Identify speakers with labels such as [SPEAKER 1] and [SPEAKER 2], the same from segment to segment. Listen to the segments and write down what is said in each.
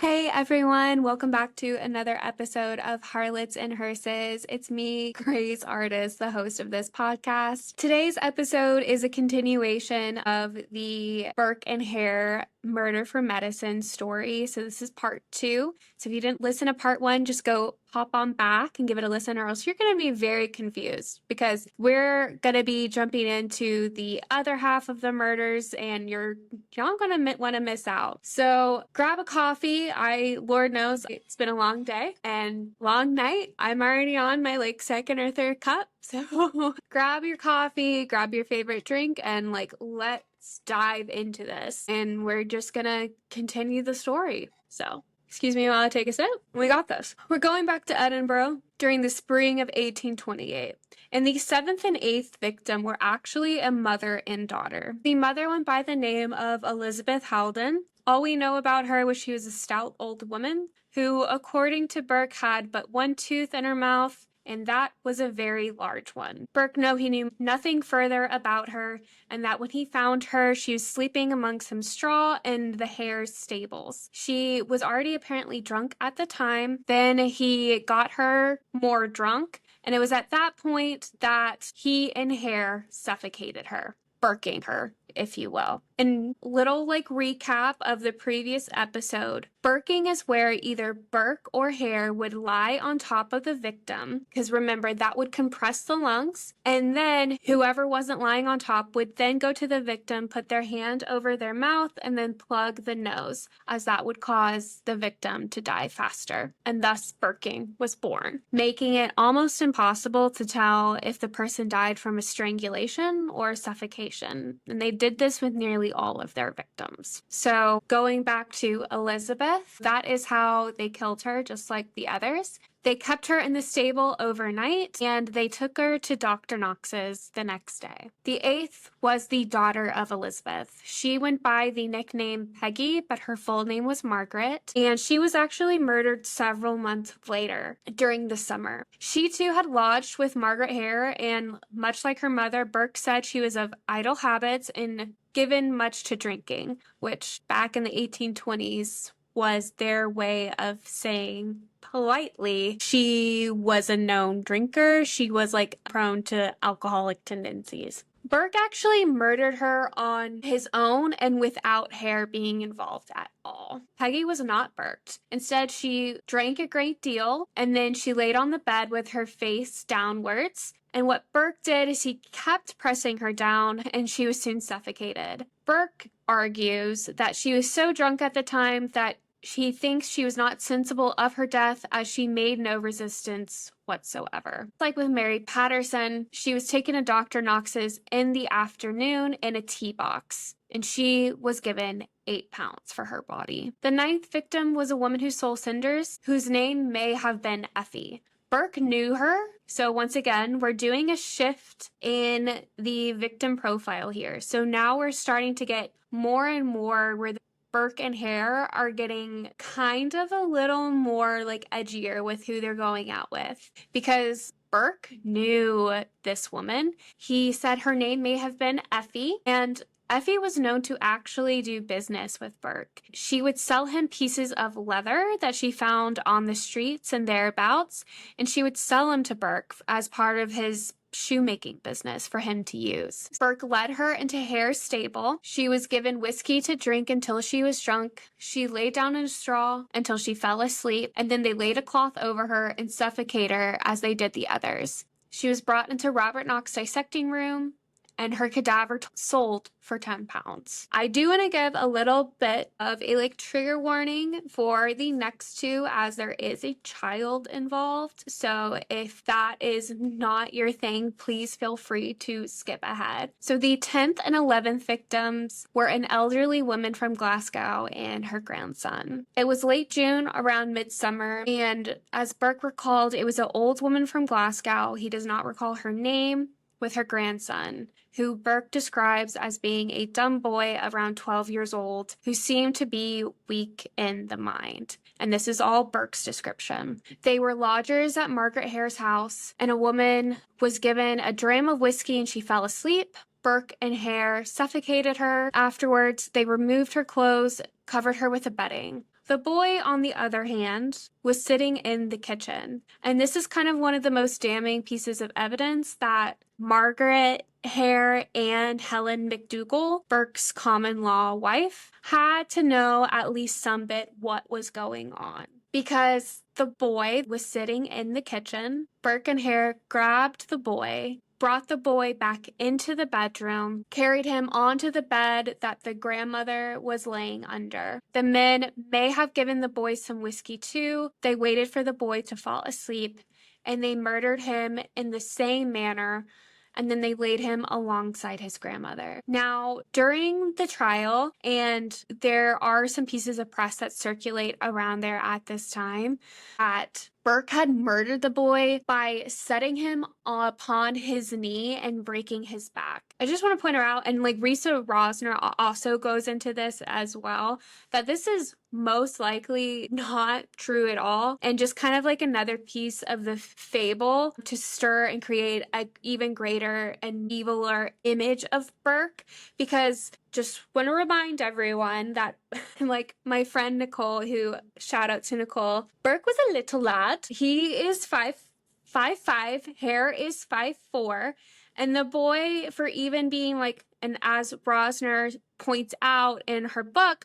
[SPEAKER 1] Hey everyone, welcome back to another episode of Harlots and Hearses. It's me, Grace Artist, the host of this podcast. Today's episode is a continuation of the Burke and Hare murder for medicine story. So this is part 2. So if you didn't listen to part 1, just go hop on back and give it a listen, or else you're going to be very confused because we're going to be jumping into the other half of the murders and you're not going to want to miss out. So grab a coffee. Lord knows it's been a long day and long night. I'm already on my second or third cup. So grab your coffee, grab your favorite drink, and let's dive into this. And we're just gonna continue the story. So excuse me while I take a sip. We got this. We're going back to Edinburgh during the spring of 1828. And the 7th and 8th victim were actually a mother and daughter. The mother went by the name of Elizabeth Halden. All we know about her was she was a stout old woman who, according to Burke, had but one tooth in her mouth, and that was a very large one. Burke knew nothing further about her, and that when he found her, she was sleeping among some straw in the Hare's stables. She was already apparently drunk at the time. Then he got her more drunk, and it was at that point that he and Hare suffocated her, burking her, if you will. And little recap of the previous episode, burking is where either Burke or Hare would lie on top of the victim, because remember, that would compress the lungs, and then whoever wasn't lying on top would then go to the victim, put their hand over their mouth, and then plug the nose, as that would cause the victim to die faster. And thus burking was born, making it almost impossible to tell if the person died from a strangulation or suffocation. And they did this with nearly all of their victims. So going back to Elizabeth, that is how they killed her, just like the others. They kept her in the stable overnight, and they took her to Dr. Knox's the next day. The 8th was the daughter of Elizabeth. She went by the nickname Peggy, but her full name was Margaret, and she was actually murdered several months later during the summer. She too had lodged with Margaret Hare, and much like her mother, Burke said she was of idle habits and given much to drinking, which back in the 1820s was their way of saying politely she was a known drinker. She was prone to alcoholic tendencies. Burke actually murdered her on his own and without Hare being involved at all. Peggy was not burked. Instead, she drank a great deal, and then she laid on the bed with her face downwards. And what Burke did is he kept pressing her down, and she was soon suffocated. Burke argues that she was so drunk at the time that he thinks she was not sensible of her death, as she made no resistance whatsoever. Like with Mary Patterson, she was taken to Dr. Knox's in the afternoon in a tea box, and she was given 8 pounds for her body. The 9th victim was a woman who sold cinders, whose name may have been Effie. Burke knew her, so once again, we're doing a shift in the victim profile here. So now we're starting to get more and more where Burke and Hare are getting kind of a little more edgier with who they're going out with, because Burke knew this woman. He said her name may have been Effie, and Effie was known to actually do business with Burke. She would sell him pieces of leather that she found on the streets and thereabouts, and she would sell them to Burke as part of his shoemaking business for him to use. Burke led her into Hare's stable. She was given whiskey to drink until she was drunk. She lay down in a straw until she fell asleep, and then they laid a cloth over her and suffocated her as they did the others. She was brought into Robert Knox's dissecting room, and her cadaver sold for 10 pounds. I do want to give a little bit of a trigger warning for the next two, as there is a child involved. So if that is not your thing, please feel free to skip ahead. So the 10th and 11th victims were an elderly woman from Glasgow and her grandson. It was late June, around midsummer, and as Burke recalled, it was an old woman from Glasgow. He does not recall her name, with her grandson, who Burke describes as being a dumb boy around 12 years old who seemed to be weak in the mind. And this is all Burke's description. They were lodgers at Margaret Hare's house, and a woman was given a dram of whiskey and she fell asleep. Burke and Hare suffocated her. Afterwards, they removed her clothes, covered her with a bedding. The boy, on the other hand, was sitting in the kitchen. And this is kind of one of the most damning pieces of evidence that Margaret Hare and Helen McDougall, Burke's common law wife, had to know at least some bit what was going on. Because the boy was sitting in the kitchen, Burke and Hare grabbed the boy, brought the boy back into the bedroom, carried him onto the bed that the grandmother was laying under. The men may have given the boy some whiskey too. They waited for the boy to fall asleep, and they murdered him in the same manner, and then they laid him alongside his grandmother. Now, during the trial, and there are some pieces of press that circulate around there at this time, that Burke had murdered the boy by setting him upon his knee and breaking his back. I just want to point her out, and like Risa Rosner also goes into this as well, that this is most likely not true at all, and just kind of like another piece of the fable to stir and create an even greater and eviler image of Burke. Because just want to remind everyone that, like my friend Nicole, who, shout out to Nicole, Burke was a little lad. He is 5'5", Hare is 5'4", and the boy, for even being like, and as Rosner points out in her book,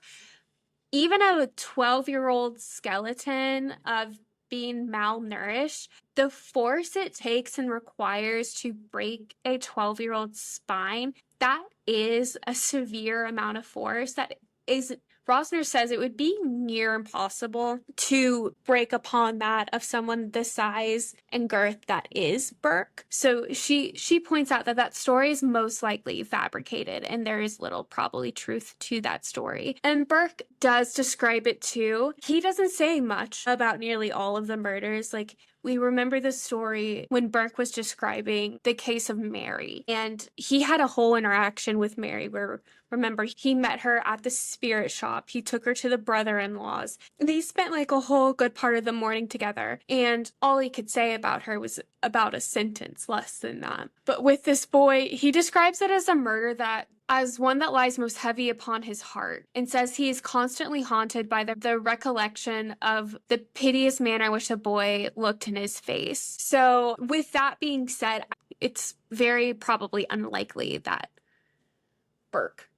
[SPEAKER 1] even a 12-year-old skeleton of being malnourished, the force it takes and requires to break a 12-year-old spine, that is a severe amount of force that is, Rosner says it would be near impossible to break upon that of someone the size and girth that is Burke. So she points out that that story is most likely fabricated, and there is little probably truth to that story. And Burke does describe it too. He doesn't say much about nearly all of the murders. Like, we remember the story when Burke was describing the case of Mary, and he had a whole interaction with Mary where, remember, he met her at the spirit shop. He took her to the brother-in-laws. They spent like a whole good part of the morning together, and all he could say about her was about a sentence, less than that. But with this boy, he describes it as a murder that as one that lies most heavy upon his heart, and says he is constantly haunted by the recollection of the piteous manner in which the boy looked in his face. So with that being said, it's very probably unlikely that Burke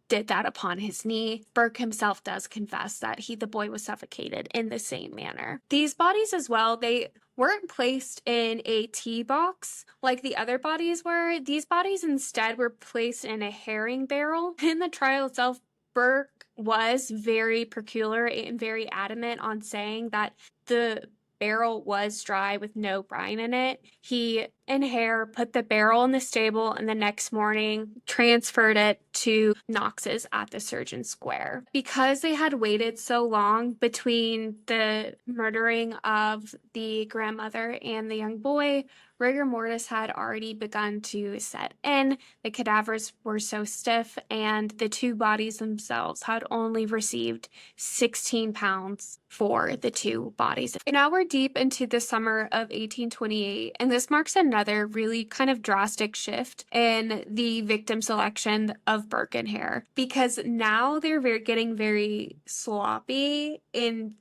[SPEAKER 1] did that upon his knee. Burke himself does confess that the boy was suffocated in the same manner. These bodies as well, they weren't placed in a tea box like the other bodies were. These bodies instead were placed in a herring barrel. In the trial itself, Burke was very peculiar and very adamant on saying that the barrel was dry with no brine in it. He and Hare put the barrel in the stable, and the next morning transferred it to Knox's at the Surgeon Square. Because they had waited so long between the murdering of the grandmother and the young boy, rigor mortis had already begun to set in. The cadavers were so stiff, and the two bodies themselves had only received 16 pounds for the two bodies. Now we're deep into the summer of 1828, and this marks another really kind of drastic shift in the victim selection of Burke and Hare, because now they're getting very sloppy in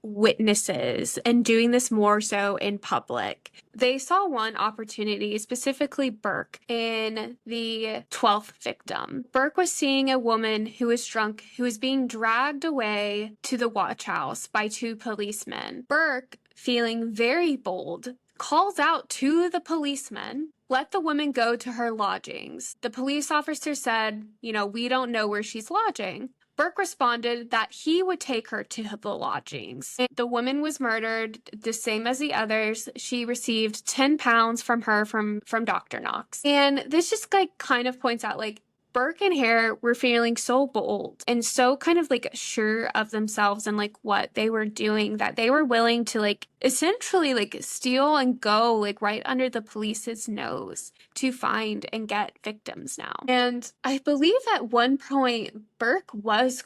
[SPEAKER 1] witnesses and doing this more so in public. They saw one opportunity, specifically Burke, in the 12th victim. Burke was seeing a woman who was drunk, who was being dragged away to the watch house by two policemen. Burke, feeling very bold, calls out to the policeman, "Let the woman go to her lodgings." The police officer said, "We don't know where she's lodging." Burke responded that he would take her to the lodgings. The woman was murdered the same as the others. She received 10 pounds from her from Dr. Knox. And this just kind of points out Burke and Hare were feeling so bold and so kind of sure of themselves and what they were doing, that they were willing to essentially steal and go right under the police's nose to find and get victims now. And I believe at one point Burke was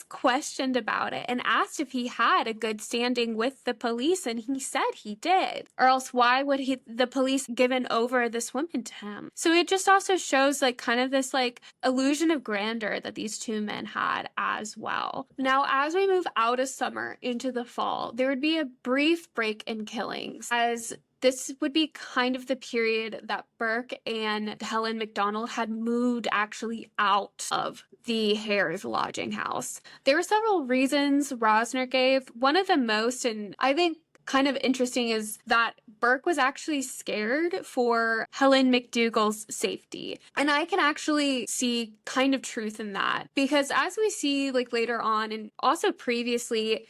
[SPEAKER 1] questioned about it and asked if he had a good standing with the police, and he said he did, or else why would the police given over this woman to him? So it just also shows kind of this like illusion of grandeur that these two men had as well. Now, as we move out of summer into the fall, there would be a brief break in killings, as this would be kind of the period that Burke and Helen McDonald had moved actually out of the Hare's lodging house. There were several reasons Rosner gave. One of the most, and I think kind of interesting, is that Burke was actually scared for Helen McDougall's safety. And I can actually see kind of truth in that, because as we see like later on and also previously,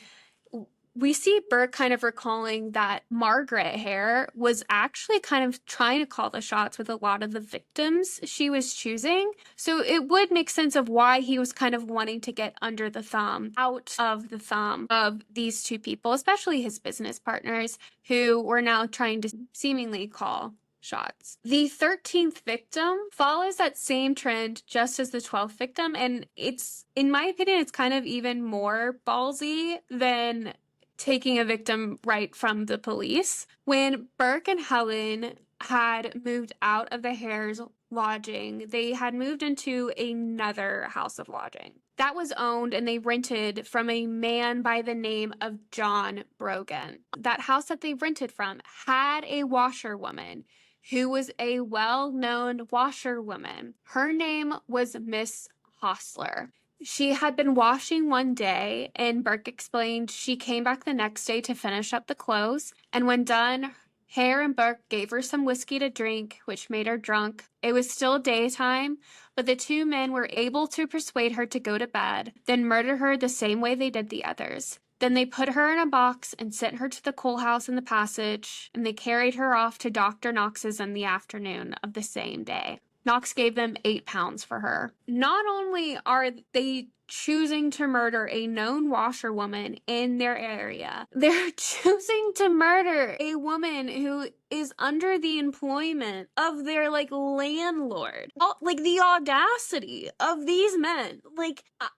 [SPEAKER 1] we see Burke kind of recalling that Margaret Hare was actually kind of trying to call the shots with a lot of the victims she was choosing. So it would make sense of why he was kind of wanting to get under the thumb, out of the thumb of these two people, especially his business partners, who were now trying to seemingly call shots. The 13th victim follows that same trend just as the 12th victim, and it's, in my opinion, it's kind of even more ballsy than taking a victim right from the police. When Burke and Helen had moved out of the Hare's lodging, they had moved into another house of lodging that was owned and they rented from a man by the name of John Brogan. That house that they rented from had a washerwoman who was a well-known washerwoman. Her name was Miss Hostler. She had been washing one day, and Burke explained she came back the next day to finish up the clothes, and when done, Hare and Burke gave her some whiskey to drink, which made her drunk. It was still daytime, but the two men were able to persuade her to go to bed, then murder her the same way they did the others. Then they put her in a box and sent her to the coal house in the passage, and they carried her off to Dr. Knox's in the afternoon of the same day. Knox gave them £8 for her. Not only are they choosing to murder a known washerwoman in their area, they're choosing to murder a woman who is under the employment of their landlord. Like the audacity of these men.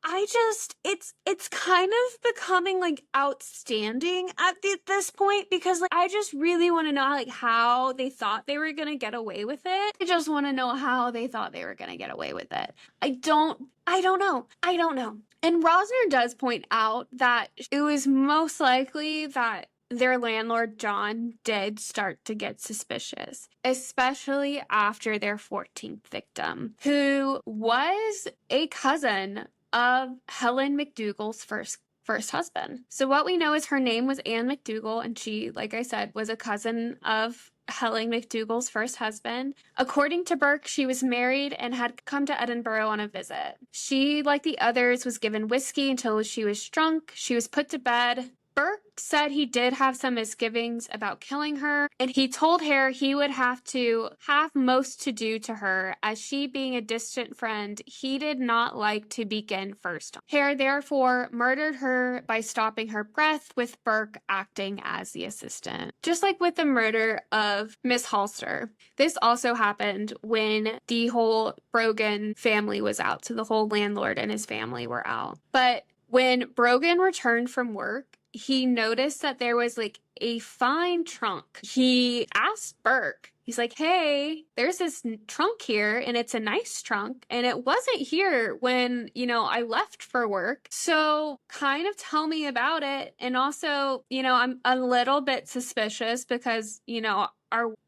[SPEAKER 1] I just, it's kind of becoming outstanding at this point, because I just really want to know how they thought they were gonna get away with it. I just want to know how they thought they were gonna get away with it. I don't know. And Rosner does point out that it was most likely that their landlord, John, did start to get suspicious, especially after their 14th victim, who was a cousin of Helen McDougall's first husband. So what we know is her name was Anne McDougall, and she, like I said, was a cousin of Helen McDougall's first husband. According to Burke, she was married and had come to Edinburgh on a visit. She, like the others, was given whiskey until she was drunk. She was put to bed. Burke said he did have some misgivings about killing her, and he told Hare he would have most to do to her, as she being a distant friend, he did not like to begin first. Hare therefore murdered her by stopping her breath, with Burke acting as the assistant. Just like with the murder of Miss Hostler, this also happened when the whole Brogan family was out, so the whole landlord and his family were out. But when Brogan returned from work, he noticed that there was a fine trunk. He asked Burke, he's like, hey, there's this trunk here and it's a nice trunk and it wasn't here when, I left for work. So kind of tell me about it. And also, I'm a little bit suspicious because,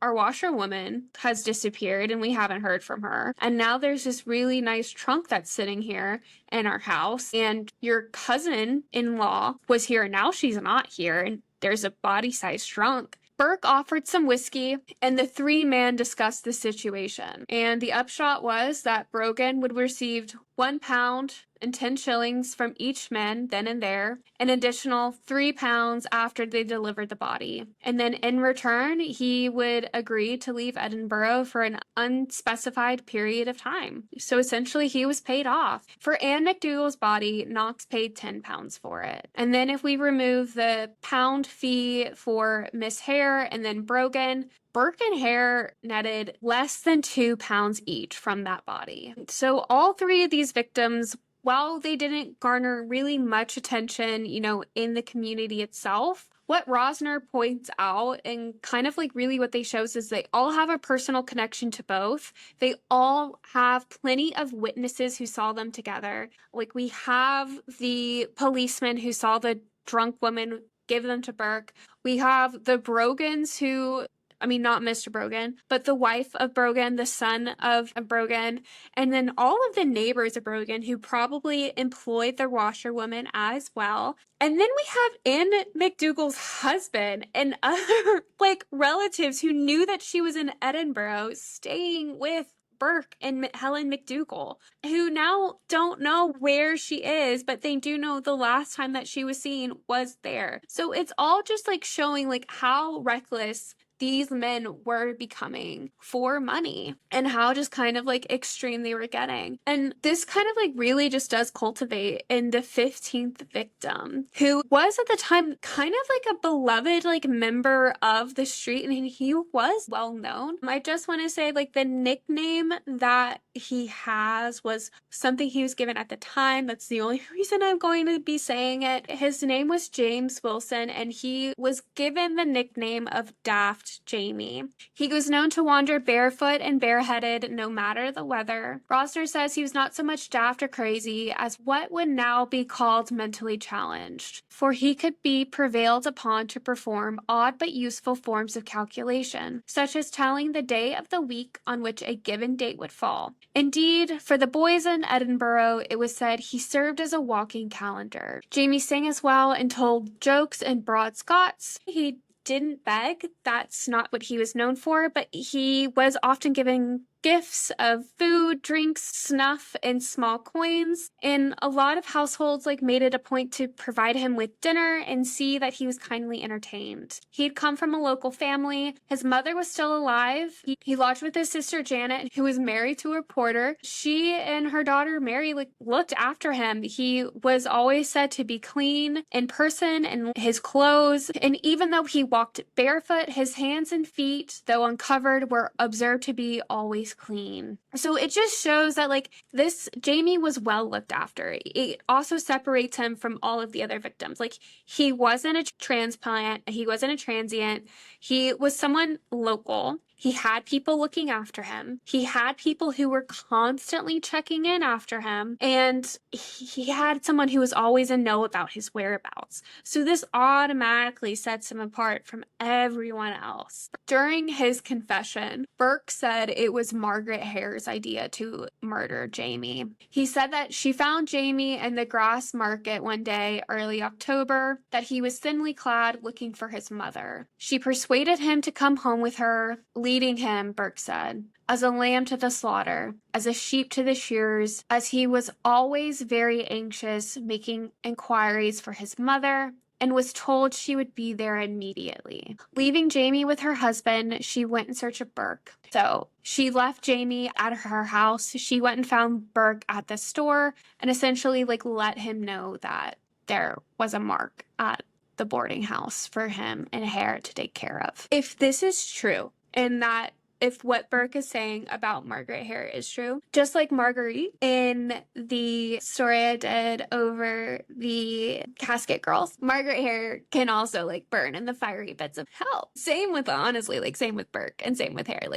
[SPEAKER 1] our washerwoman has disappeared and we haven't heard from her. And now there's this really nice trunk that's sitting here in our house. And your cousin-in-law was here and now she's not here. And there's a body-sized trunk. Burke offered some whiskey, and the three men discussed the situation. And the upshot was that Brogan would receive £1 and 10 shillings from each man then and there, an additional £3 after they delivered the body. And then in return, he would agree to leave Edinburgh for an unspecified period of time. So essentially, he was paid off. For Anne McDougall's body, Knox paid £10 for it. And then if we remove the pound fee for Miss Hare and then Brogan, Burke and Hare netted less than £2 each from that body. So all three of these victims, while they didn't garner really much attention, in the community itself, what Rosner points out, and kind of like really what they shows, is they all have a personal connection to both. They all have plenty of witnesses who saw them together. Like, we have the policeman who saw the drunk woman give them to Burke. We have the Brogans who, I mean, not Mr. Brogan, but the wife of Brogan, the son of Brogan, and then all of the neighbors of Brogan who probably employed the washerwoman as well. And then we have Anne McDougal's husband and other like relatives who knew that she was in Edinburgh staying with Burke and Helen McDougal, who now don't know where she is, but they do know the last time that she was seen was there. So it's all just like showing like how reckless these men were becoming for money and how just kind of like extreme they were getting. And this kind of like really just does cultivate in the 15th victim, who was at the time kind of like a beloved like member of the street, and he was well known. I just want to say like the nickname that he has was something he was given at the time. That's the only reason I'm going to be saying it. His name was James Wilson, and he was given the nickname of Daft Jamie. He was known to wander barefoot and bareheaded no matter the weather. Rosner says he was not so much daft or crazy as what would now be called mentally challenged, for he could be prevailed upon to perform odd but useful forms of calculation, such as telling the day of the week on which a given date would fall. Indeed, for the boys in Edinburgh, it was said he served as a walking calendar. Jamie sang as well and told jokes in broad Scots. He didn't beg. That's not what he was known for, but he was often giving gifts of food, drinks, snuff, and small coins. And a lot of households like made it a point to provide him with dinner and see that he was kindly entertained. He'd come from a local family. His mother was still alive. He lodged with his sister Janet, who was married to a porter. She and her daughter Mary looked after him. He was always said to be clean in person and his clothes. And even though he walked barefoot, his hands and feet, though uncovered, were observed to be always clean. So it just shows that like this Jamie was well looked after. It also separates him from all of the other victims. Like, he wasn't a transplant, he wasn't a transient, he was someone local. He had people looking after him. He had people who were constantly checking in after him. And he had someone who was always in know about his whereabouts. So this automatically sets him apart from everyone else. During his confession, Burke said it was Margaret Hare's idea to murder Jamie. He said that she found Jamie in the grass market one day, early October, that he was thinly clad looking for his mother. She persuaded him to come home with her, leading him, Burke said, as a lamb to the slaughter, as a sheep to the shears, as he was always very anxious, making inquiries for his mother, and was told she would be there immediately. Leaving Jamie with her husband, she went in search of Burke. So she left Jamie at her house. She went and found Burke at the store and essentially let him know that there was a mark at the boarding house for him and Hare to take care of. If this is true, and that if what Burke is saying about Margaret Hare is true, just like Marguerite in the story I did over the Casket Girls, Margaret Hare can also burn in the fiery pits of hell. Same with, honestly, same with Burke and same with Hare.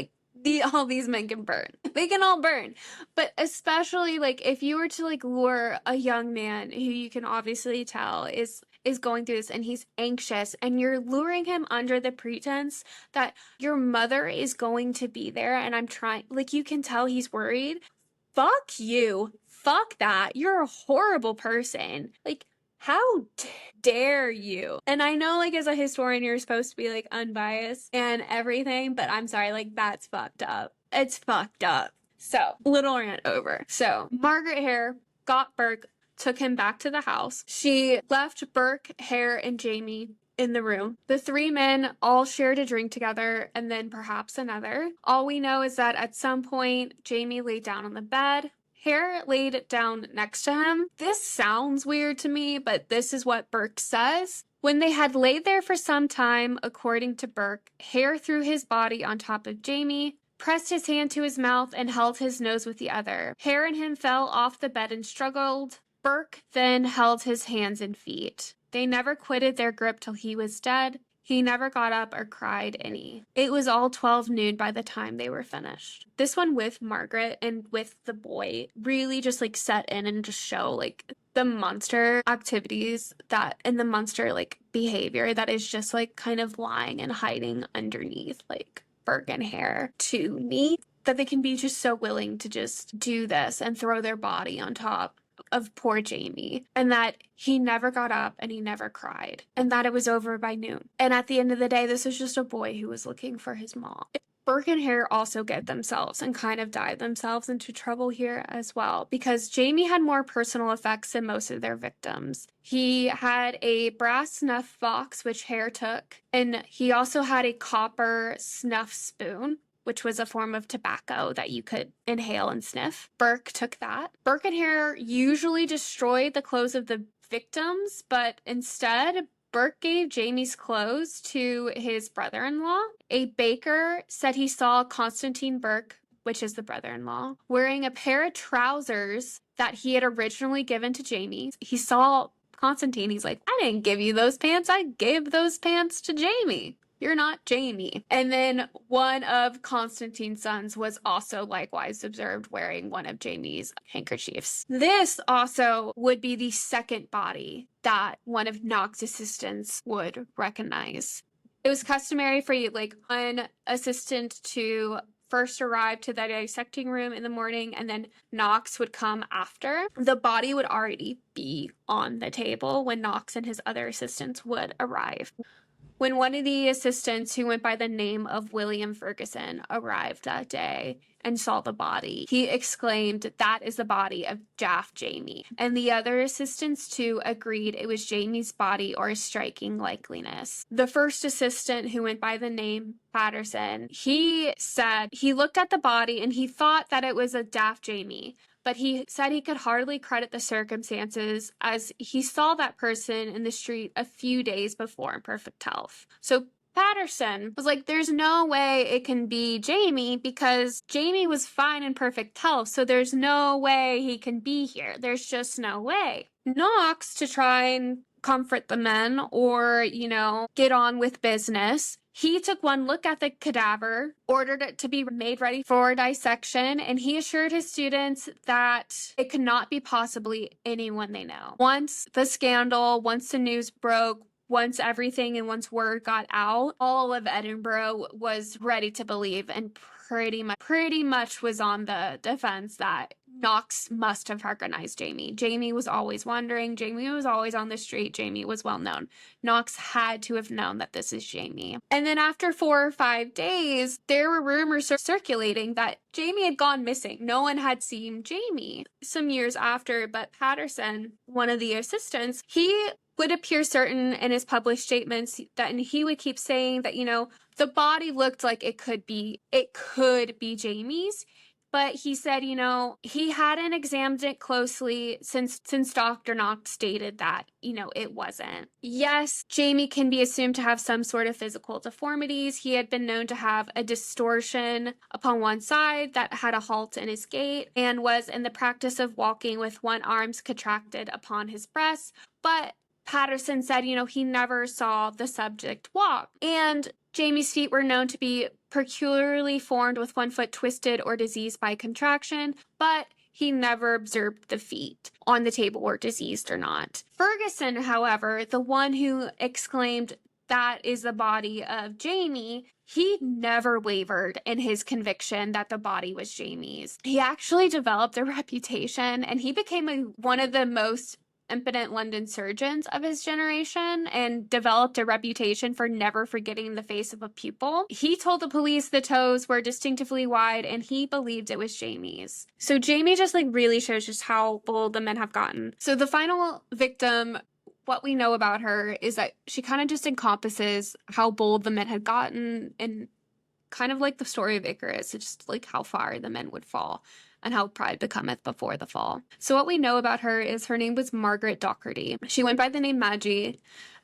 [SPEAKER 1] All these men can burn. They can all burn. But especially if you were to lure a young man who you can obviously tell is going through this and he's anxious, and you're luring him under the pretense that your mother is going to be there, and I'm trying, you can tell he's worried. Fuck you. Fuck that. You're a horrible person. How dare you? And I know, as a historian, you're supposed to be, unbiased and everything, but I'm sorry, that's fucked up. It's fucked up. So, little rant over. So, Margaret Hare got Burke, took him back to the house. She left Burke, Hare, and Jamie in the room. The three men all shared a drink together and then perhaps another. All we know is that at some point, Jamie laid down on the bed. Hare laid down next to him. This sounds weird to me, but this is what Burke says. When they had laid there for some time, according to Burke, Hare threw his body on top of Jamie, pressed his hand to his mouth, and held his nose with the other. Hare and him fell off the bed and struggled. Burke then held his hands and feet. They never quitted their grip till he was dead. He never got up or cried any. It was all 12 noon by the time they were finished. This one with Margaret and with the boy really just like set in and just show like the monster activities that and the monster like behavior that is just like kind of lying and hiding underneath like Burke and Hare to me. That they can be just so willing to just do this and throw their body on top of poor Jamie, and that he never got up and he never cried, and that it was over by noon. And at the end of the day, this was just a boy who was looking for his mom. Burke and Hare also get themselves and kind of dive themselves into trouble here as well, because Jamie had more personal effects than most of their victims. He had a brass snuff box, which Hare took, and he also had a copper snuff spoon, which was a form of tobacco that you could inhale and sniff. Burke took that. Burke and Hare usually destroyed the clothes of the victims, but instead, Burke gave Jamie's clothes to his brother-in-law. A baker said he saw Constantine Burke, which is the brother-in-law, wearing a pair of trousers that he had originally given to Jamie. He saw Constantine. He's like, I didn't give you those pants. I gave those pants to Jamie. You're not Jamie. And then one of Constantine's sons was also likewise observed wearing one of Jamie's handkerchiefs. This also would be the second body that one of Knox's assistants would recognize. It was customary for like one assistant to first arrive to the dissecting room in the morning, and then Knox would come after. The body would already be on the table when Knox and his other assistants would arrive. When one of the assistants, who went by the name of William Ferguson, arrived that day and saw the body, he exclaimed, "That is the body of Daft Jamie." And the other assistants, too, agreed it was Jamie's body or a striking likeliness. The first assistant, who went by the name Patterson, he said he looked at the body and he thought that it was a Daft Jamie. But he said he could hardly credit the circumstances as he saw that person in the street a few days before in perfect health. So Patterson was like, there's no way it can be Jamie because Jamie was fine in perfect health, so there's no way he can be here. There's just no way. Knox, to try and comfort the men or, get on with business, he took one look at the cadaver, ordered it to be made ready for dissection, and he assured his students that it could not be possibly anyone they know. Once the news broke, once everything and once word got out, all of Edinburgh was ready to believe and pretty much was on the defense that Knox must have recognized Jamie. Jamie was always wandering. Jamie was always on the street. Jamie was well known. Knox had to have known that this is Jamie. And then after 4 or 5 days, there were rumors circulating that Jamie had gone missing. No one had seen Jamie. Some years after, but Patterson, one of the assistants, he would appear certain in his published statements that, and he would keep saying that, the body looked like it could be Jamie's. But he said, he hadn't examined it closely since Dr. Knox stated that, it wasn't. Yes, Jamie can be assumed to have some sort of physical deformities. He had been known to have a distortion upon one side that had a halt in his gait and was in the practice of walking with one arm contracted upon his breast. But Patterson said, he never saw the subject walk. And Jamie's feet were known to be peculiarly formed with one foot twisted or diseased by contraction, but he never observed the feet on the table were diseased or not. Ferguson, however, the one who exclaimed, "That is the body of Jamie," he never wavered in his conviction that the body was Jamie's. He actually developed a reputation, and he became one of the most impotent London surgeons of his generation and developed a reputation for never forgetting the face of a pupil. He told the police the toes were distinctively wide and he believed it was Jamie's. So Jamie just really shows just how bold the men have gotten. So the final victim, what we know about her is that she kind of just encompasses how bold the men had gotten and kind of like the story of Icarus. It's just how far the men would fall and how pride becometh before the fall. So what we know about her is her name was Margaret Doherty. She went by the name Maggie,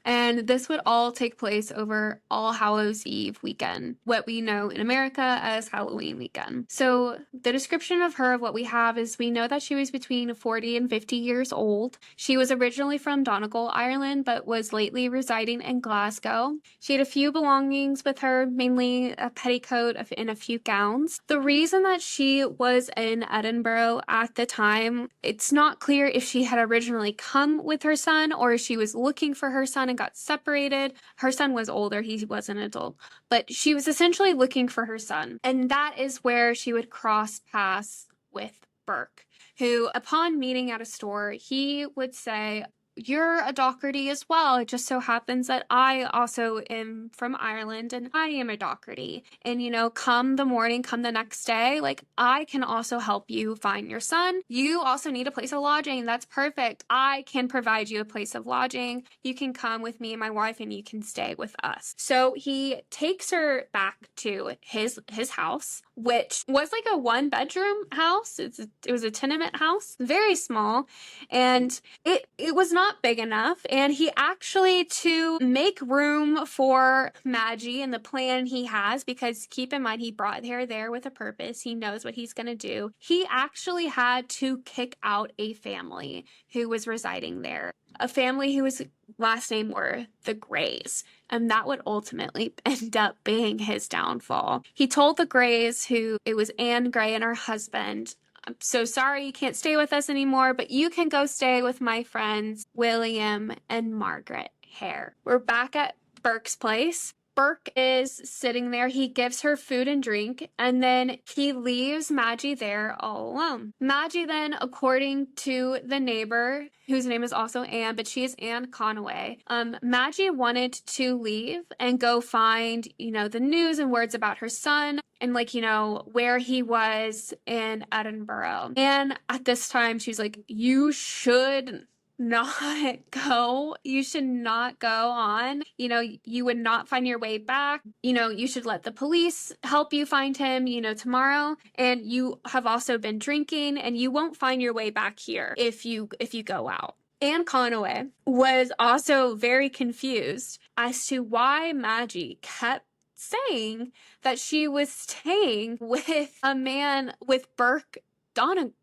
[SPEAKER 1] And this would all take place over All Hallows Eve weekend, what we know in America as Halloween weekend. So the description of her, of what we have, is we know that she was between 40 and 50 years old. She was originally from Donegal, Ireland, but was lately residing in Glasgow. She had a few belongings with her, mainly a petticoat and a few gowns. The reason that she was in Edinburgh at the time, it's not clear if she had originally come with her son or if she was looking for her son and got separated. Her son was older, he was an adult, but she was essentially looking for her son. And that is where she would cross paths with Burke, who, upon meeting at a store, he would say, "You're a Doherty as well. It just so happens that I also am from Ireland and I am a Doherty. And, come the morning, come the next day, like, I can also help you find your son. You also need a place of lodging. That's perfect. I can provide you a place of lodging. You can come with me and my wife and you can stay with us." So he takes her back to his house, which was like a 1-bedroom house. It was a tenement house, very small. And it was not big enough, and he actually, to make room for Maggie and the plan he has, because keep in mind he brought her there with a purpose, he knows what he's going to do, he actually had to kick out a family who was residing there, a family whose last name were the Greys, and that would ultimately end up being his downfall. He told the Greys, who it was Anne Grey and her husband, "I'm so sorry you can't stay with us anymore, but you can go stay with my friends William and Margaret Hare." We're back at Burke's place. Burke is sitting there. He gives her food and drink, and then he leaves Maggie there all alone. Maggie then, according to the neighbor, whose name is also Anne, but she is Anne Conaway, Maggie wanted to leave and go find, the news and words about her son and, where he was in Edinburgh. And at this time, she was like, "You should not go. You should not go on. You would not find your way back. You should let the police help you find him, tomorrow. And you have also been drinking and you won't find your way back here if you go out." Anne Conaway was also very confused as to why Maggie kept saying that she was staying with a man with Burke Doherty,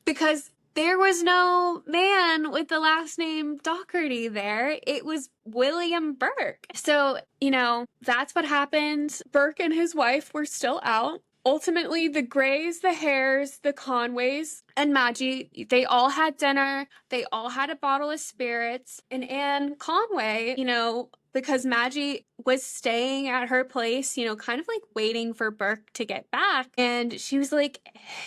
[SPEAKER 1] because there was no man with the last name Doherty there. It was William Burke. So, that's what happened. Burke and his wife were still out. Ultimately, the Greys, the Hares, the Conways, and Maggie, they all had dinner. They all had a bottle of spirits. And Anne Conway, because Maggie was staying at her place, kind of like waiting for Burke to get back. And she was like,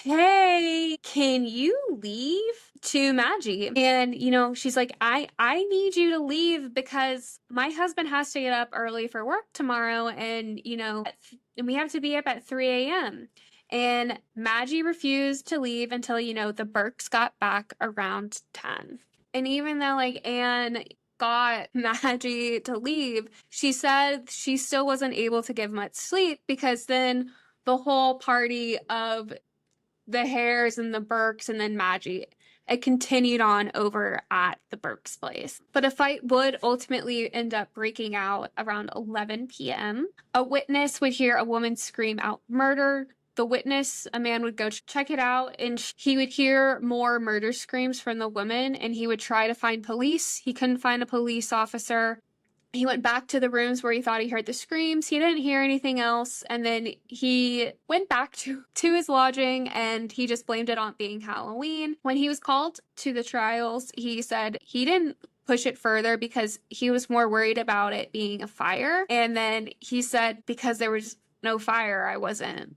[SPEAKER 1] "Hey, can you leave?" to Maggie. And, she's like, I need you to leave because my husband has to get up early for work tomorrow. And, and we have to be up at 3 a.m. And Maggie refused to leave until, the Burkes got back around 10. And even though, Anne got Maggie to leave, she said she still wasn't able to give much sleep because then the whole party of the Hares and the Burkes and then Maggie, it continued on over at the Burkes' place. But a fight would ultimately end up breaking out around 11 p.m. A witness would hear a woman scream out "murder." The witness, a man, would go check it out, and he would hear more murder screams from the woman, and he would try to find police. He couldn't find a police officer. He went back to the rooms where he thought he heard the screams. He didn't hear anything else. And then he went back to his lodging and he just blamed it on being Halloween. When he was called to the trials, he said he didn't push it further because he was more worried about it being a fire. And then he said because there was no fire, I wasn't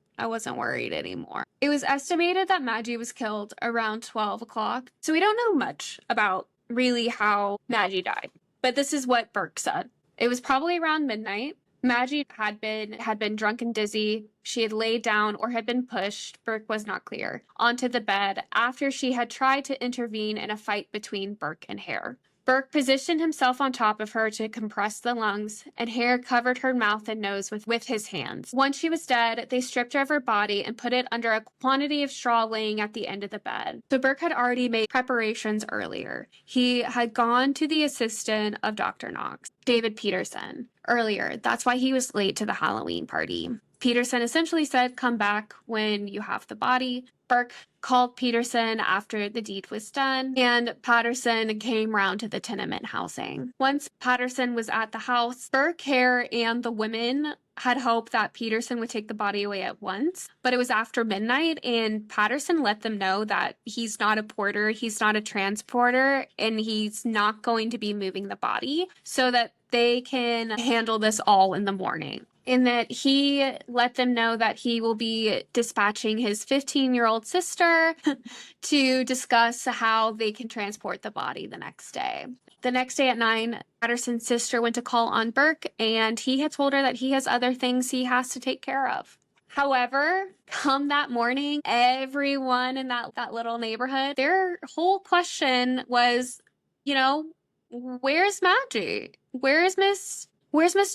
[SPEAKER 1] worried anymore. It was estimated that Maggie was killed around 12 o'clock. So we don't know much about really how Maggie died. But this is what Burke said. It was probably around midnight. Maggie had been drunk and dizzy. She had laid down or had been pushed, Burke was not clear, onto the bed after she had tried to intervene in a fight between Burke and Hare. Burke positioned himself on top of her to compress the lungs, and Hare covered her mouth and nose with his hands. Once she was dead, they stripped her of her body and put it under a quantity of straw laying at the end of the bed. So Burke had already made preparations earlier. He had gone to the assistant of Dr. Knox, David Peterson, earlier. That's why he was late to the Halloween party. Peterson essentially said, come back when you have the body. Burke called Peterson after the deed was done, and Patterson came round to the tenement housing. Once Patterson was at the house, Burke, Hare, and the women had hoped that Peterson would take the body away at once, but it was after midnight, and Patterson let them know that he's not a porter, he's not a transporter, and he's not going to be moving the body so that they can handle this all in the morning. In that he let them know that he will be dispatching his 15-year-old sister to discuss how they can transport the body the next day. The next day at 9, Patterson's sister went to call on Burke, and he had told her that he has other things he has to take care of. However, come that morning, everyone in that little neighborhood, their whole question was, where's Maggie? Where's Miss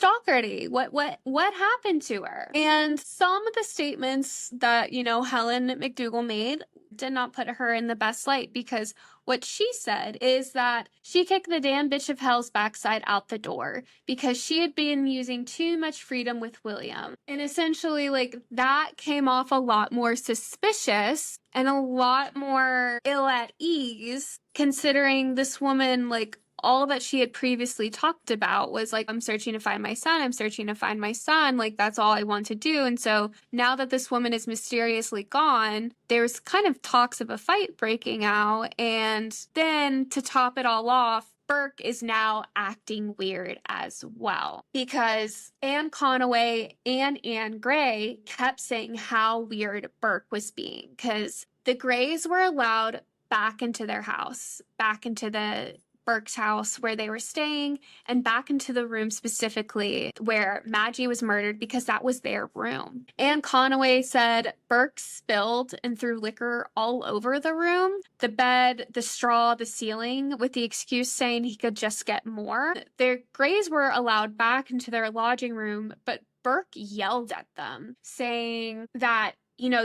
[SPEAKER 1] Doherty? What happened to her? And some of the statements that, Helen McDougal made did not put her in the best light, because what she said is that she kicked the damn bitch of hell's backside out the door because she had been using too much freedom with William. And essentially, that came off a lot more suspicious and a lot more ill at ease, considering this woman, all that she had previously talked about was I'm searching to find my son. I'm searching to find my son. That's all I want to do. And so now that this woman is mysteriously gone, there's kind of talks of a fight breaking out. And then to top it all off, Burke is now acting weird as well, because Anne Conaway and Anne Gray kept saying how weird Burke was being, because the Grays were allowed back into their house, back into the Burke's house where they were staying, and back into the room specifically where Maggie was murdered, because that was their room. Anne Conaway said Burke spilled and threw liquor all over the room, the bed, the straw, the ceiling, with the excuse saying he could just get more. Their Grays were allowed back into their lodging room, but Burke yelled at them, saying that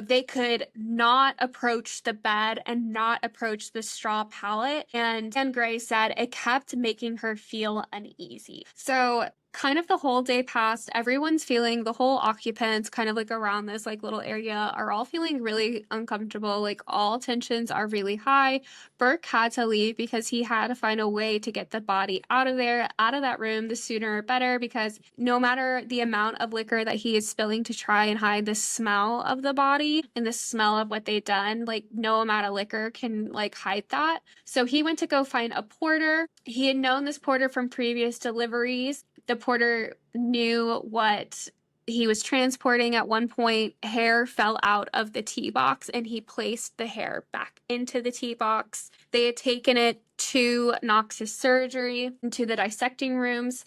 [SPEAKER 1] they could not approach the bed and not approach the straw pallet. And Anne Gray said it kept making her feel uneasy. So kind of the whole day passed. Everyone's feeling, the whole occupants kind of around this little area are all feeling really uncomfortable. All tensions are really high. Burke had to leave because he had to find a way to get the body out of there, out of that room, the sooner better, because no matter the amount of liquor that he is spilling to try and hide the smell of the body and the smell of what they'd done, no amount of liquor can hide that. So he went to go find a porter. He had known this porter from previous deliveries. The porter knew what he was transporting. At one point, Hare fell out of the tea box, and he placed the hair back into the tea box. They had taken it to Knox's surgery, into the dissecting rooms,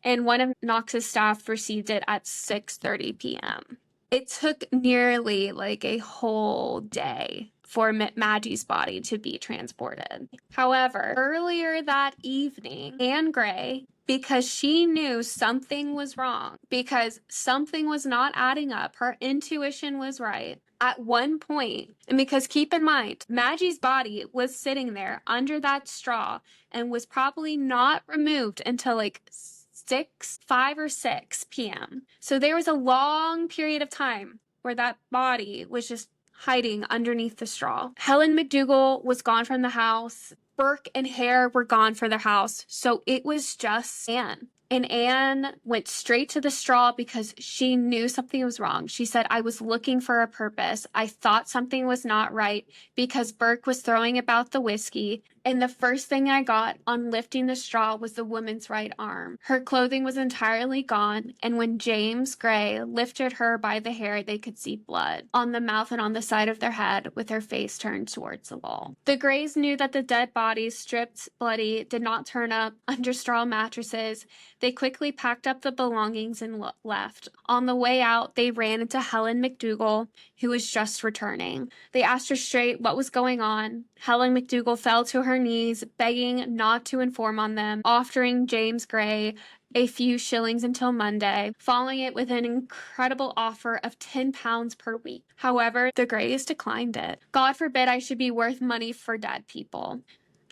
[SPEAKER 1] and one of Knox's staff received it at 6:30 p.m. It took nearly a whole day for Maggie's body to be transported. However, earlier that evening, Anne Gray, because she knew something was wrong, because something was not adding up, her intuition was right. At one point, and because keep in mind, Maggie's body was sitting there under that straw and was probably not removed until 5 or 6 p.m. So there was a long period of time where that body was just hiding underneath the straw. Helen McDougal was gone from the house. Burke and Hare were gone from their house. So it was just Anne. And Anne went straight to the straw because she knew something was wrong. She said, I was looking for a purpose. I thought something was not right because Burke was throwing about the whiskey. And the first thing I got on lifting the straw was the woman's right arm. Her clothing was entirely gone. And when James Gray lifted her by the hair, they could see blood on the mouth and on the side of their head with her face turned towards the wall. The Grays knew that the dead bodies, stripped, bloody, did not turn up under straw mattresses They quickly packed up the belongings and left. On the way out, they ran into Helen McDougal, who was just returning. They asked her straight what was going on. Helen McDougal fell to her knees, begging not to inform on them, offering James Gray a few shillings until Monday, following it with an incredible offer of £10 per week. However, the Grays declined it. God forbid I should be worth money for dead people.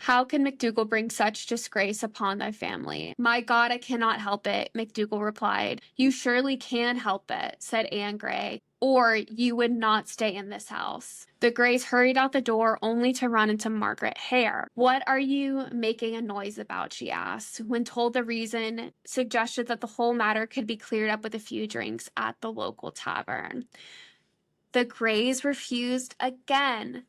[SPEAKER 1] How can McDougal bring such disgrace upon thy family? My God, I cannot help it, McDougal replied. You surely can help it, said Anne Gray, or you would not stay in this house. The Grays hurried out the door only to run into Margaret Hare. What are you making a noise about? She asked. When told the reason, suggested that the whole matter could be cleared up with a few drinks at the local tavern. The Grays refused again,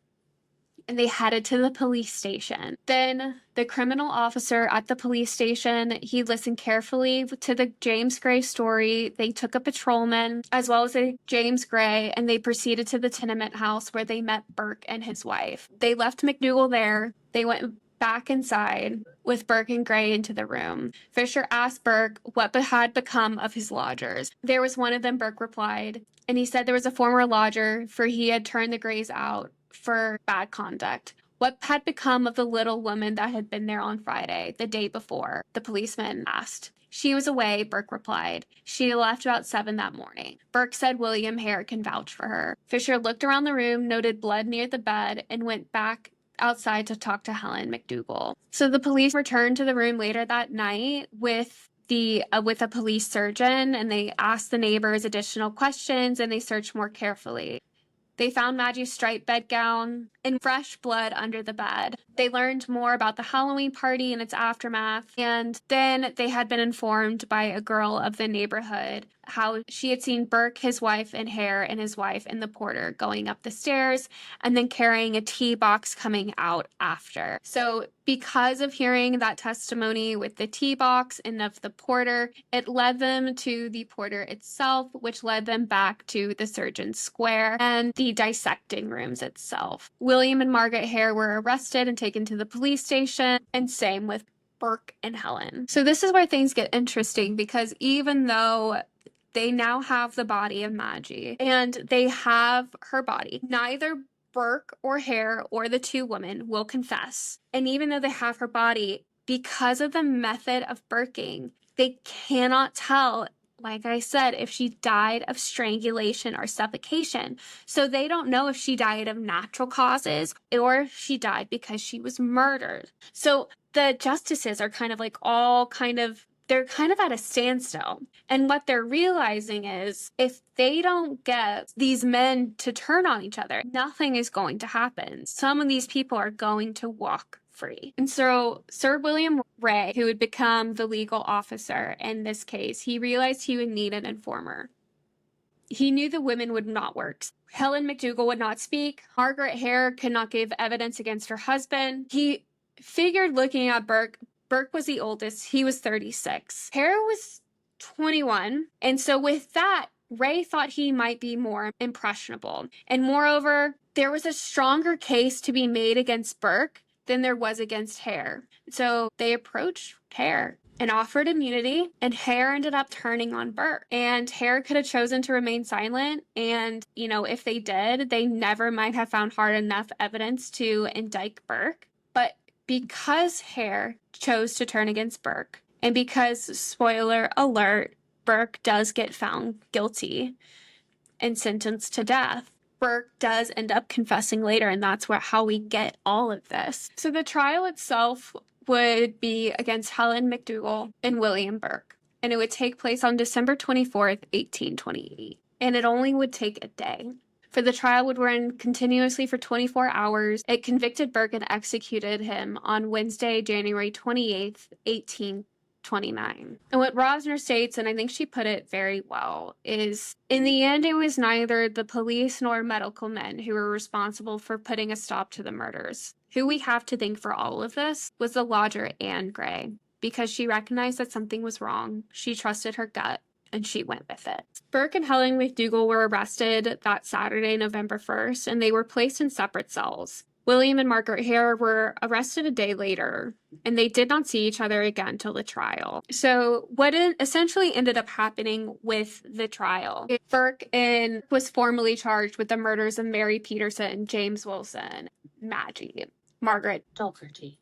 [SPEAKER 1] and they headed to the police station. Then the criminal officer at the police station, he listened carefully to the James Gray story. They took a patrolman as well as a James Gray, and they proceeded to the tenement house where they met Burke and his wife. They left McDougal there. They went back inside with Burke and Gray into the room. Fisher asked Burke what had become of his lodgers. There was one of them, Burke replied, and he said there was a former lodger, for he had turned the Grays out for bad conduct. What had become of the little woman that had been there on Friday, the day before? The policeman asked. She was away, Burke replied. She left about 7 that morning. Burke said William Hare can vouch for her. Fisher looked around the room, noted blood near the bed, and went back outside to talk to Helen McDougal. So the police returned to the room later that night with a police surgeon, and they asked the neighbors additional questions, and they searched more carefully. They found Maggie's striped bedgown and fresh blood under the bed. They learned more about the Halloween party and its aftermath, and then they had been informed by a girl of the neighborhood how she had seen Burke, his wife, and Hare and his wife and the porter going up the stairs and then carrying a tea box coming out after. So because of hearing that testimony with the tea box and of the porter, it led them to the porter itself, which led them back to the surgeon's square and the dissecting rooms itself. William and Margaret Hare were arrested and taken to the police station, and same with Burke and Helen. So this is where things get interesting, because even though they now have the body of Maggie and they have her body, neither Burke or Hare or the two women will confess. And even though they have her body, because of the method of burking, they cannot tell, like I said, if she died of strangulation or suffocation. So they don't know if she died of natural causes or if she died because she was murdered. So the justices are they're kind of at a standstill. And what they're realizing is if they don't get these men to turn on each other, nothing is going to happen. Some of these people are going to walk free. And so Sir William Ray, who would become the legal officer in this case, he realized he would need an informer. He knew the women would not work. Helen McDougal would not speak. Margaret Hare could not give evidence against her husband. He figured, looking at Burke was the oldest. He was 36. Hare was 21. And so with that, Ray thought he might be more impressionable. And moreover, there was a stronger case to be made against Burke than there was against Hare. So they approached Hare and offered immunity, and Hare ended up turning on Burke. And Hare could have chosen to remain silent, and, if they did, they never might have found hard enough evidence to indict Burke. But because Hare chose to turn against Burke, and because, spoiler alert, Burke does get found guilty and sentenced to death, Burke does end up confessing later, and that's how we get all of this. So the trial itself would be against Helen McDougal and William Burke, and it would take place on December 24th, 1828, and it only would take a day. For the trial would run continuously for 24 hours. It convicted Burke and executed him on Wednesday, January 28th, 1829. And what Rosner states, and I think she put it very well, is in the end, it was neither the police nor medical men who were responsible for putting a stop to the murders. Who we have to thank for all of this was the lodger, Anne Gray, because she recognized that something was wrong. She trusted her gut, and she went with it. Burke and Helen McDougal were arrested that Saturday, November 1st, and they were placed in separate cells. William and Margaret Hare were arrested a day later, and they did not see each other again till the trial. So what essentially ended up happening with the trial, Burke was formally charged with the murders of Mary Peterson, James Wilson, Margaret Doherty.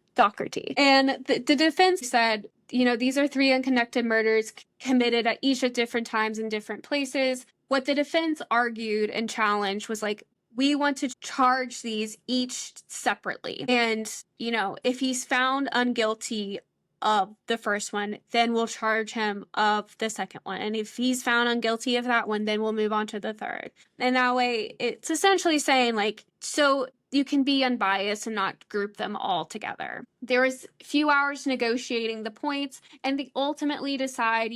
[SPEAKER 1] And the defense said, these are 3 unconnected murders committed at each at different times in different places. What the defense argued and challenged was like, we want to charge these each separately. And, if he's found unguilty of the first one, then we'll charge him of the second one. And if he's found unguilty of that one, then we'll move on to the third. And that way, it's essentially saying, like, so you can be unbiased and not group them all together. There was a few hours negotiating the points, and they ultimately decide,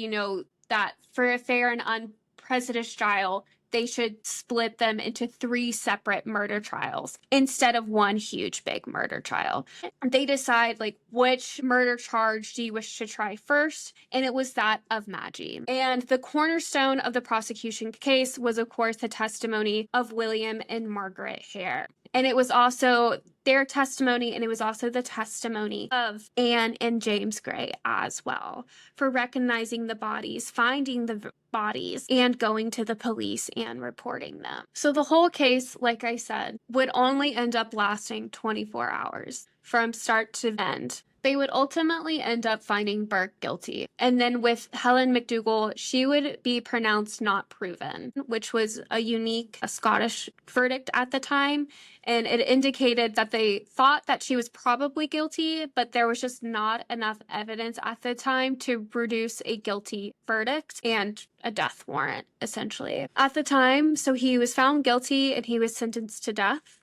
[SPEAKER 1] that for a fair and unprejudiced trial, they should split them into 3 separate murder trials instead of one huge big murder trial. They decide, like, which murder charge do you wish to try first? And it was that of Maggie. And the cornerstone of the prosecution case was, of course, the testimony of William and Margaret Hare. And it was also their testimony, and it was also the testimony of Anne and James Gray as well, for recognizing the bodies, finding the bodies, and going to the police and reporting them. So the whole case, like I said, would only end up lasting 24 hours from start to end. They would ultimately end up finding Burke guilty. And then with Helen McDougall, she would be pronounced not proven, which was a unique Scottish verdict at the time. And it indicated that they thought that she was probably guilty, but there was just not enough evidence at the time to produce a guilty verdict and a death warrant, essentially. At the time, so he was found guilty and he was sentenced to death.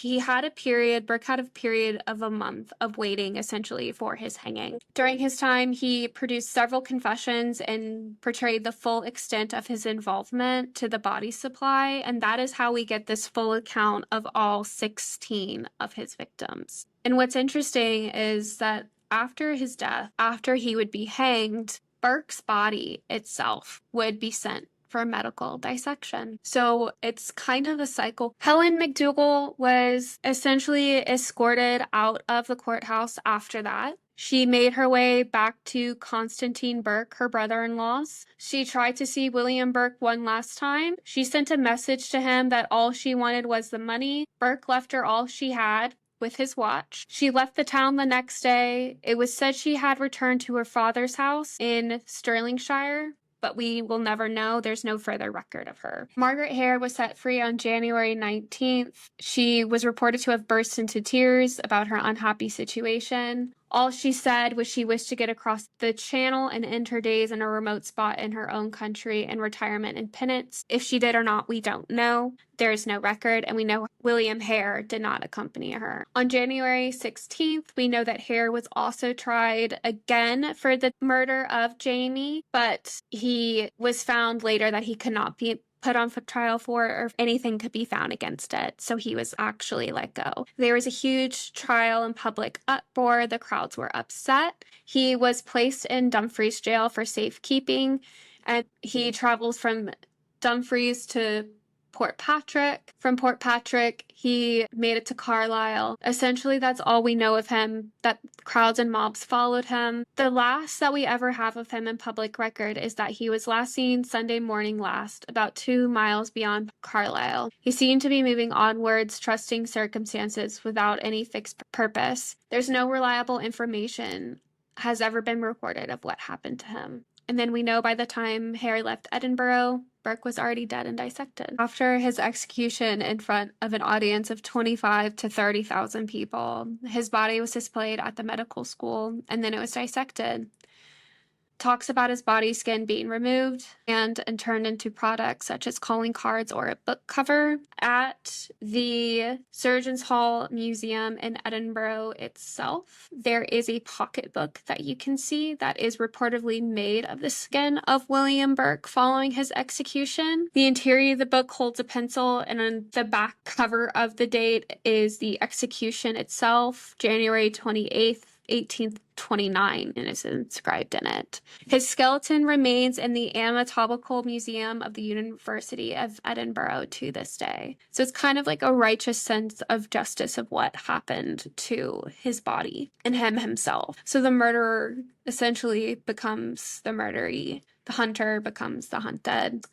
[SPEAKER 1] Burke had a period of a month of waiting, essentially, for his hanging. During his time, he produced several confessions and portrayed the full extent of his involvement to the body supply, and that is how we get this full account of all 16 of his victims. And what's interesting is that after his death, after he would be hanged, Burke's body itself would be sent for medical dissection. So it's kind of a cycle. Helen McDougall was essentially escorted out of the courthouse after that. She made her way back to Constantine Burke, her brother-in-law's. She tried to see William Burke one last time. She sent a message to him that all she wanted was the money. Burke left her all she had with his watch. She left the town the next day. It was said she had returned to her father's house in Stirlingshire, but we will never know. There's no further record of her. Margaret Hare was set free on January 19th. She was reported to have burst into tears about her unhappy situation. All she said was she wished to get across the channel and end her days in a remote spot in her own country in retirement and penance. If she did or not, we don't know. There is no record, and we know William Hare did not accompany her. On January 16th, we know that Hare was also tried again for the murder of Jamie, but he was found later that he could not be put on trial for, or anything could be found against it. So he was actually let go. There was a huge trial and public uproar. The crowds were upset. He was placed in Dumfries jail for safekeeping, and he traveled from Dumfries to Portpatrick. From Portpatrick, he made it to Carlisle. Essentially, that's all we know of him, that crowds and mobs followed him. The last that we ever have of him in public record is that he was last seen Sunday morning about 2 miles beyond Carlisle. He seemed to be moving onwards, trusting circumstances without any fixed purpose. There's no reliable information has ever been recorded of what happened to him. And then we know by the time Hare left Edinburgh, Burke was already dead and dissected. After his execution in front of an audience of 25 to 30,000 people, his body was displayed at the medical school, and then it was dissected. Talks about his body skin being removed and turned into products such as calling cards or a book cover. At the Surgeons Hall Museum in Edinburgh itself, there is a pocketbook that you can see that is reportedly made of the skin of William Burke following his execution. The interior of the book holds a pencil, and on the back cover of the date is the execution itself, January 28th. 1829 and is inscribed in it. His skeleton remains in the Anatomical Museum of the University of Edinburgh to this day. So it's kind of like a righteous sense of justice of what happened to his body and him himself. So the murderer essentially becomes the murderee. The hunter becomes the hunted.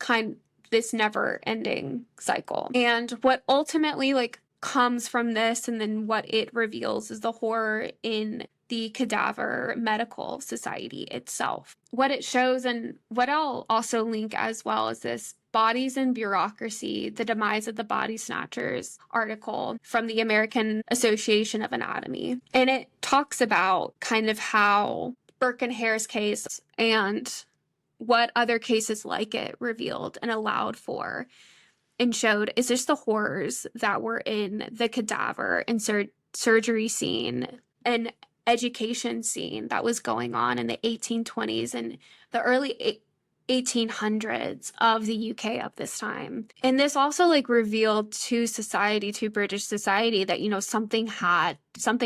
[SPEAKER 1] This never-ending cycle. And what ultimately comes from this, and then what it reveals, is the horror in the cadaver medical society itself. What it shows, and what I'll also link as well, is this Bodies and Bureaucracy, The Demise of the Body Snatchers article from the American Association of Anatomy. And it talks about kind of how Burke and Hare's case and what other cases like it revealed and allowed for and showed is just the horrors that were in the cadaver and surgery scene and education scene that was going on in the 1820s and the early 1800s of the UK of this time. And this also revealed to British society that, something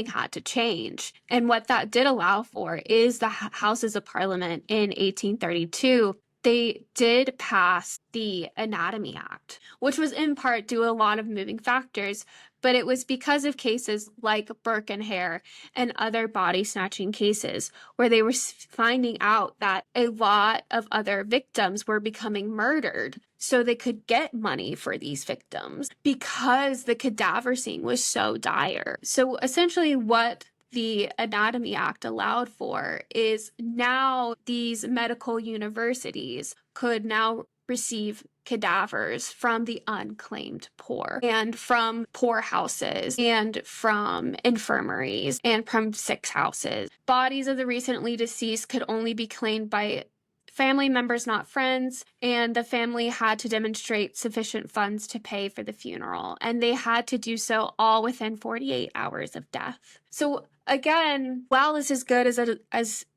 [SPEAKER 1] had to change. And what that did allow for is the Houses of Parliament in 1832. They did pass the Anatomy Act, which was in part due to a lot of moving factors, but it was because of cases like Burke and Hare and other body snatching cases where they were finding out that a lot of other victims were becoming murdered so they could get money for these victims because the cadaver scene was so dire. So essentially what the Anatomy Act allowed for is now these medical universities could now receive cadavers from the unclaimed poor and from poorhouses and from infirmaries and from sick houses. Bodies of the recently deceased could only be claimed by family members, not friends, and the family had to demonstrate sufficient funds to pay for the funeral, and they had to do so all within 48 hours of death. So again, while this is good as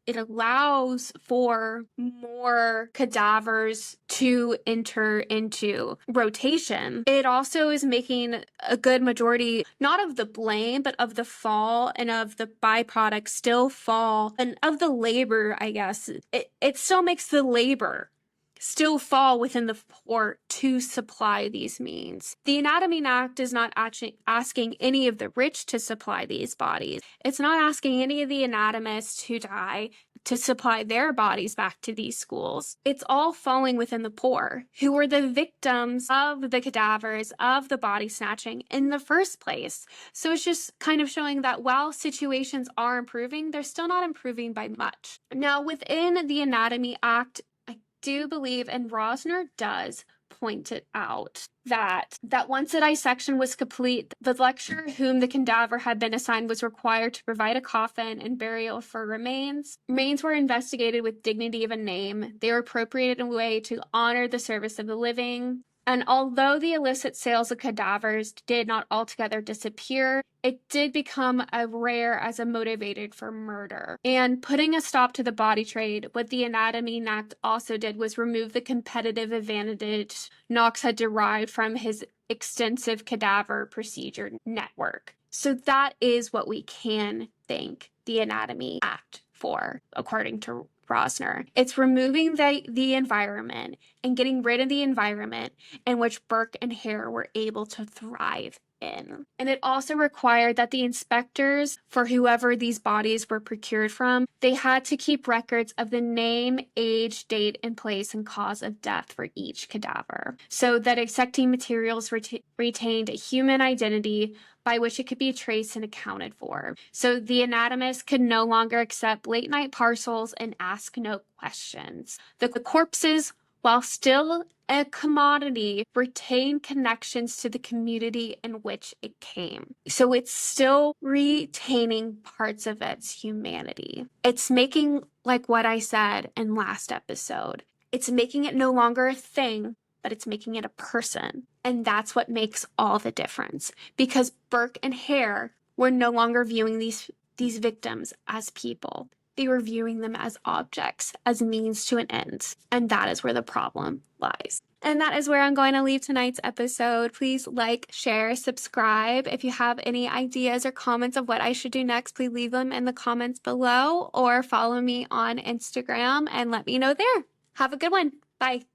[SPEAKER 1] it allows for more cadavers to enter into rotation, it also is making a good majority, not of the blame, but of the fall and of the byproduct still fall, and of the labor, I guess. It still makes the labor still fall within the poor to supply these means. The Anatomy Act is not actually asking any of the rich to supply these bodies. It's not asking any of the anatomists who die to supply their bodies back to these schools. It's all falling within the poor, who were the victims of the cadavers, of the body snatching in the first place. So it's just kind of showing that while situations are improving, they're still not improving by much. Now, within the Anatomy Act, do believe, and Rosner does point it out, that once the dissection was complete, the lecturer whom the cadaver had been assigned was required to provide a coffin and burial for remains. Remains were investigated with dignity of a name. They were appropriated in a way to honor the service of the living. And although the illicit sales of cadavers did not altogether disappear, it did become rare as a motivated for murder. And putting a stop to the body trade, what the Anatomy Act also did was remove the competitive advantage Knox had derived from his extensive cadaver procedure network. So that is what we can thank the Anatomy Act for, according to Rosner. It's removing the environment and getting rid of the environment in which Burke and Hare were able to thrive in. And it also required that the inspectors, for whoever these bodies were procured from, they had to keep records of the name, age, date, and place and cause of death for each cadaver, so that accepting materials retained a human identity by which it could be traced and accounted for. So the anatomist could no longer accept late-night parcels and ask no questions. The corpses, while still a commodity, retain connections to the community in which it came. So it's still retaining parts of its humanity. It's making, like what I said in last episode, it's making it no longer a thing, but it's making it a person. And that's what makes all the difference. Because Burke and Hare were no longer viewing these victims as people. they were viewing them as objects, as means to an end. And that is where the problem lies. And that is where I'm going to leave tonight's episode. Please like, share, subscribe. If you have any ideas or comments of what I should do next, please leave them in the comments below or follow me on Instagram and let me know there. Have a good one. Bye.